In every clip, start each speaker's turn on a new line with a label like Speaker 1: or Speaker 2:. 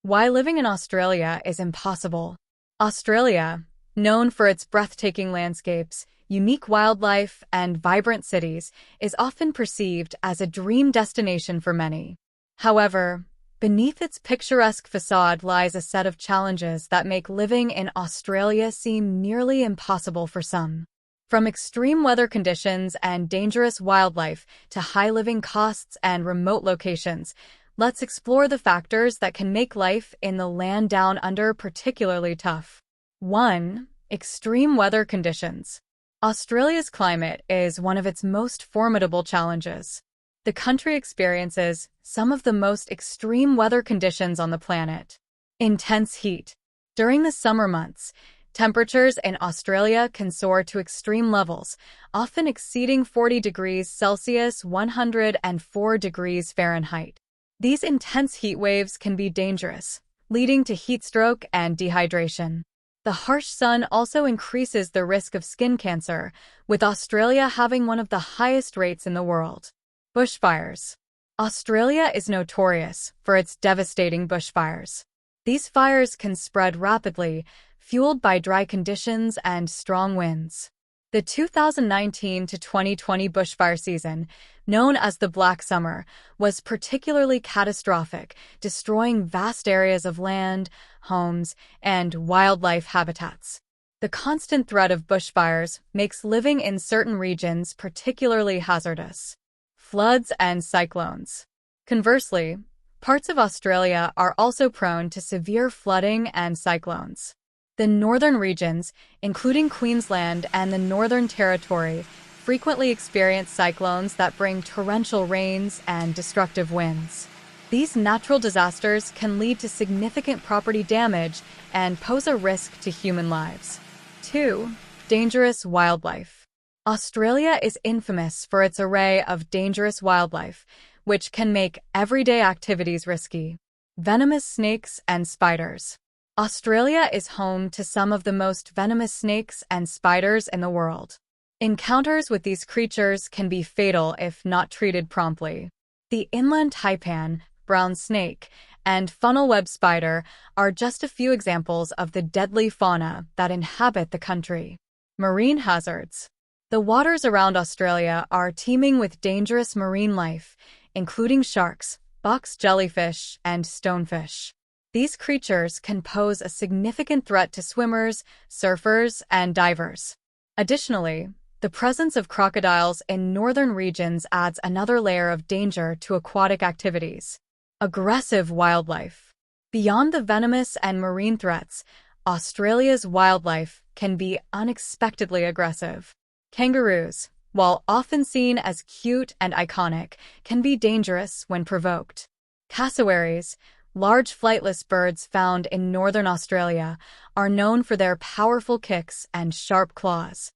Speaker 1: Why living in Australia is impossible. Australia, known for its breathtaking landscapes, unique wildlife, and vibrant cities, is often perceived as a dream destination for many. However, beneath its picturesque facade lies a set of challenges that make living in Australia seem nearly impossible for some. From extreme weather conditions and dangerous wildlife to high living costs and remote locations, let's explore the factors that can make life in the land down under particularly tough. 1. Extreme weather conditions. Australia's climate is one of its most formidable challenges. The country experiences some of the most extreme weather conditions on the planet. Intense heat. During the summer months, temperatures in Australia can soar to extreme levels, often exceeding 40 degrees Celsius (104 degrees Fahrenheit). These intense heat waves can be dangerous, leading to heat stroke and dehydration. The harsh sun also increases the risk of skin cancer, with Australia having one of the highest rates in the world. Bushfires. Australia is notorious for its devastating bushfires. These fires can spread rapidly, fueled by dry conditions and strong winds. The 2019 to 2020 bushfire season, known as the Black Summer, was particularly catastrophic, destroying vast areas of land, homes, and wildlife habitats. The constant threat of bushfires makes living in certain regions particularly hazardous. Floods and cyclones. Conversely, parts of Australia are also prone to severe flooding and cyclones. The northern regions, including Queensland and the Northern Territory, frequently experience cyclones that bring torrential rains and destructive winds. These natural disasters can lead to significant property damage and pose a risk to human lives. 2. Dangerous wildlife. Australia is infamous for its array of dangerous wildlife, which can make everyday activities risky. Venomous snakes and spiders. Australia is home to some of the most venomous snakes and spiders in the world. Encounters with these creatures can be fatal if not treated promptly. The inland taipan, brown snake, and funnel-web spider are just a few examples of the deadly fauna that inhabit the country. Marine hazards. The waters around Australia are teeming with dangerous marine life, including sharks, box jellyfish, and stonefish. These creatures can pose a significant threat to swimmers, surfers, and divers. Additionally, the presence of crocodiles in northern regions adds another layer of danger to aquatic activities. Aggressive wildlife. Beyond the venomous and marine threats, Australia's wildlife can be unexpectedly aggressive. Kangaroos, while often seen as cute and iconic, can be dangerous when provoked. Cassowaries, large flightless birds found in northern Australia, are known for their powerful kicks and sharp claws.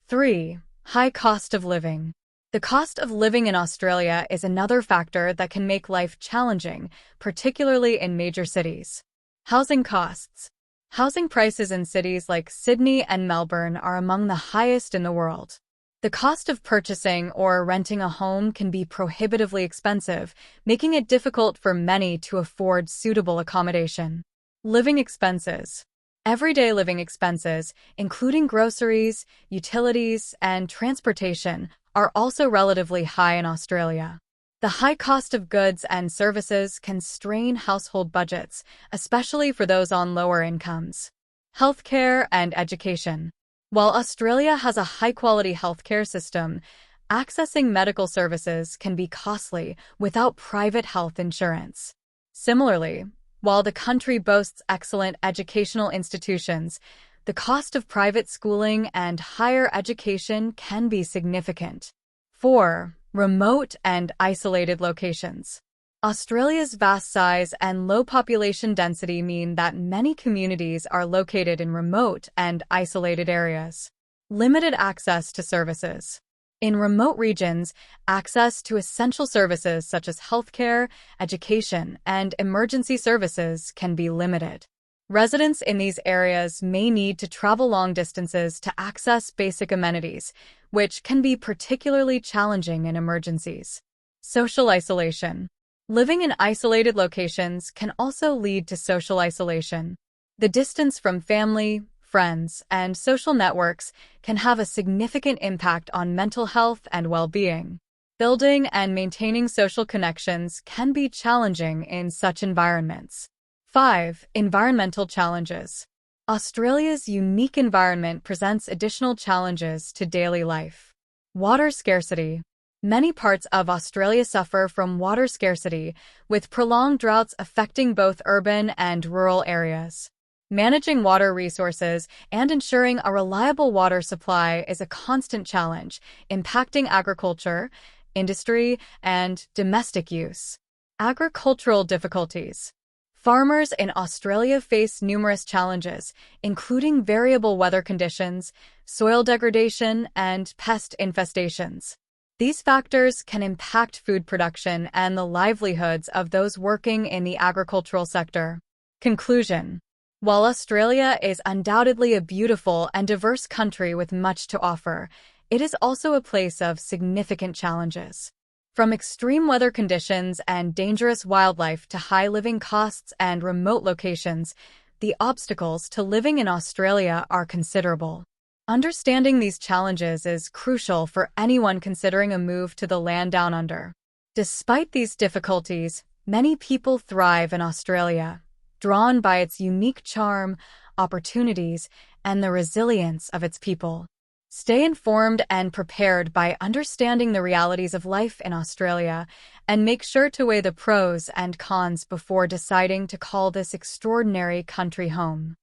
Speaker 1: 3. High cost of living. The cost of living in Australia is another factor that can make life challenging, particularly in major cities. Housing costs. Housing prices in cities like Sydney and Melbourne are among the highest in the world. The cost of purchasing or renting a home can be prohibitively expensive, making it difficult for many to afford suitable accommodation. Living expenses. Everyday living expenses, including groceries, utilities, and transportation, are also relatively high in Australia. The high cost of goods and services can strain household budgets, especially for those on lower incomes. Healthcare and education. While Australia has a high-quality healthcare system, accessing medical services can be costly without private health insurance. Similarly, while the country boasts excellent educational institutions, the cost of private schooling and higher education can be significant. 4. Remote and isolated locations. Australia's vast size and low population density mean that many communities are located in remote and isolated areas. Limited access to services. In remote regions, access to essential services such as healthcare, education, and emergency services can be limited. Residents in these areas may need to travel long distances to access basic amenities, which can be particularly challenging in emergencies. Social isolation. Living in isolated locations can also lead to social isolation. The distance from family, friends, and social networks can have a significant impact on mental health and well-being. Building and maintaining social connections can be challenging in such environments. 5. Environmental challenges. Australia's unique environment presents additional challenges to daily life. Water scarcity. Many parts of Australia suffer from water scarcity, with prolonged droughts affecting both urban and rural areas. Managing water resources and ensuring a reliable water supply is a constant challenge, impacting agriculture, industry, and domestic use. Agricultural difficulties. Farmers in Australia face numerous challenges, including variable weather conditions, soil degradation, and pest infestations. These factors can impact food production and the livelihoods of those working in the agricultural sector. Conclusion. While Australia is undoubtedly a beautiful and diverse country with much to offer, it is also a place of significant challenges. From extreme weather conditions and dangerous wildlife to high living costs and remote locations, the obstacles to living in Australia are considerable. Understanding these challenges is crucial for anyone considering a move to the land down under. Despite these difficulties, many people thrive in Australia, drawn by its unique charm, opportunities, and the resilience of its people. Stay informed and prepared by understanding the realities of life in Australia, and make sure to weigh the pros and cons before deciding to call this extraordinary country home.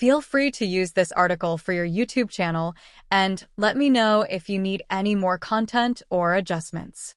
Speaker 1: Feel free to use this article for your YouTube channel, and let me know if you need any more content or adjustments.